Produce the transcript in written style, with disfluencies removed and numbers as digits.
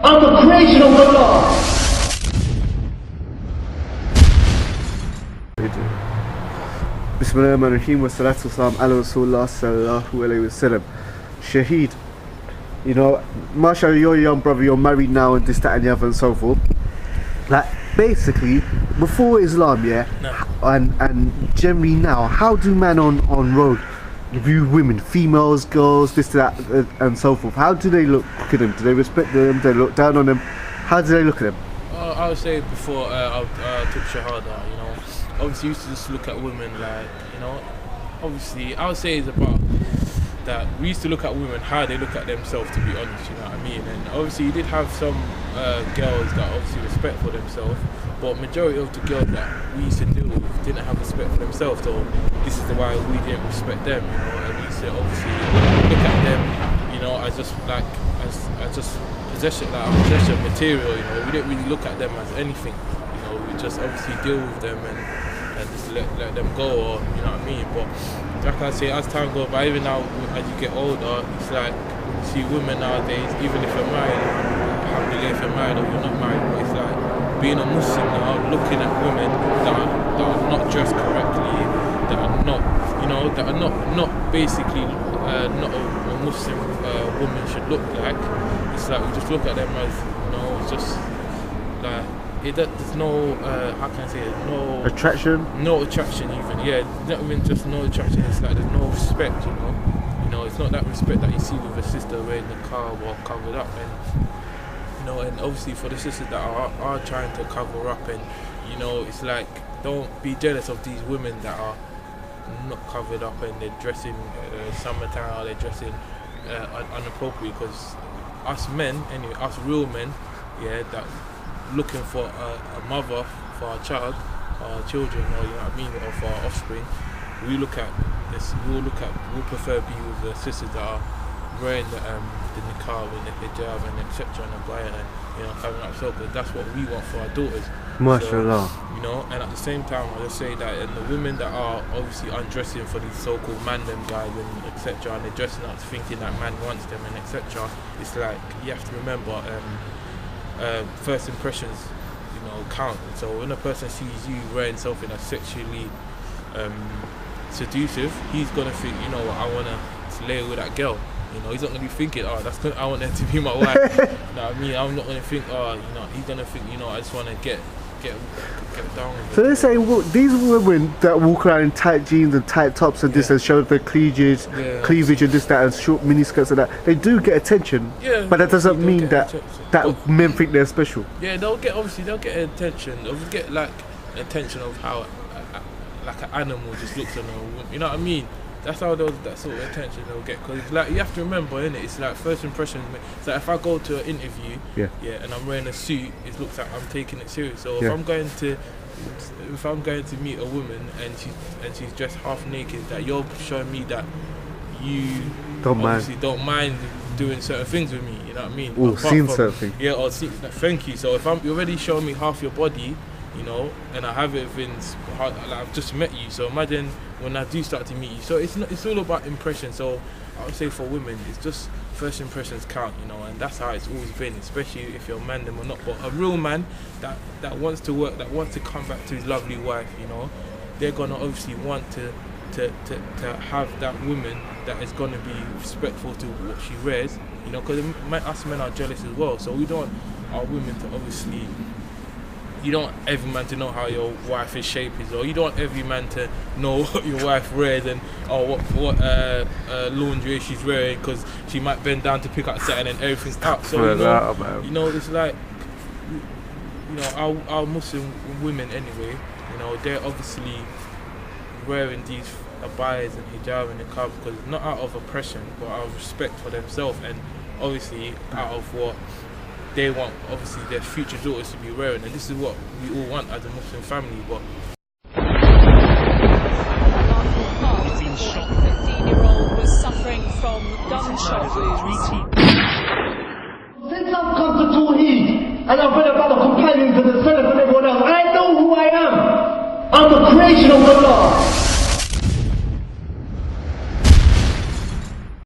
I'm the creation of Allah. Bismillahirrahmanirrahim wa salatu wasalam ala Rasulullah sallallahu alayhi wa sallam. Shaheed, you know, mashallah, you're a young brother, you're married now and this, that and the other and so forth. Like, basically, before Islam, yeah, No. and generally now, how do men on road view women, females, girls, this, that, and so forth? How do they look at them? Do they respect them? Do they look down on them? How do they look at them? I would say before I took Shahada, you know, obviously used to just look at women like, you know, obviously I would say it's about that we used to look at women how they look at themselves, to be honest, you know what I mean? And obviously you did have some girls that obviously respect for themselves, but majority of the girls that we used to deal with didn't have respect for themselves, so this is why we didn't respect them, you know, and we used to obviously look at them, you know, as just like, as just possession material, you know. We didn't really look at them as anything, you know. We just obviously deal with them and just let them go, or you know what I mean. But like I say, as time goes by, even now as you get older, it's like you see women nowadays, even if you're married, alhamdulillah, if you're married or you're not married, but it's like being a Muslim now, looking at women that are not dressed correctly, that are not, you know, that are not basically not a Muslim woman should look like. It's like we just look at them as, you know, it's just like there's no how can I say it? No Attraction? No attraction even. Yeah, not even just no attraction. It's like there's no respect. You know, it's not that respect that you see with a sister wearing the niqaab or covered up, and you know, and obviously for the sisters that are trying to cover up, and you know, it's like don't be jealous of these women that are not covered up and they're dressing summertime or they're dressing inappropriate, because us men, anyway, us real men, yeah, that looking for a mother for our child, our children, or you know what I mean, or for our offspring, we look at this. We prefer be with the sisters that are wearing the niqab and the hijab and etc. and the bayah, and you know, covering up so, because that's what we want for our daughters. Mashallah. So, you know, and at the same time, I just say that, and the women that are obviously undressing for these so-called man-them guys and etc., and they're dressing up thinking that man wants them and etc., it's like you have to remember, first impressions, you know, count. So when a person sees you wearing something that's sexually seductive, he's gonna think, you know what, I wanna lay with that girl. You know, he's not gonna be thinking, oh, that's good, I want her to be my wife. You know what I mean? I'm not gonna think, oh, you know, he's gonna think, you know, I just wanna get down with So it. they say these women that walk around in tight jeans and tight tops and this, and show their cleavage and this, that, and short mini skirts and that, they do get attention. Yeah, but that doesn't they'll mean get that attention. men think they're special. Yeah, they'll get attention. They'll get like attention of how like an animal just looks on them. You know what I mean? That's how that sort of attention they'll get. Because like you have to remember, innit? It's like first impressions. So if I go to an interview, and I'm wearing a suit, it looks like I'm taking it serious. So if I'm going to meet a woman and she's dressed half naked, that you're showing me that you don't mind doing certain things with me. You know what I mean? Or seeing certain things. Yeah, or see. Thank you. So if you're already showing me half your body, you know, and I have everything, like I've just met you, so imagine when I do start to meet you. So it's all about impression. So I would say for women, it's just first impressions count, you know, and that's how it's always been, especially if you're a man them or not. But a real man that wants to work, that wants to come back to his lovely wife, you know, they're gonna obviously want to have that woman that is gonna be respectful to what she wears, you know, because us men are jealous as well. So we don't want our women to obviously. You don't want every man to know how your wife's shape is, or you don't want every man to know what your wife wears and what laundry she's wearing, because she might bend down to pick up something and everything's up. So you know, it's like, you know, our Muslim women anyway, you know, they're obviously wearing these abayas and hijab and niqab because not out of oppression, but out of respect for themselves, and obviously out of what they want, obviously, their future daughters to be wearing, and this is what we all want as a Muslim family. But 15-year-old was suffering from gunshot wounds. Since I've come to Tawheed and I've read about the companions and the salaf and everyone else, I know who I am. I'm the creation of Allah.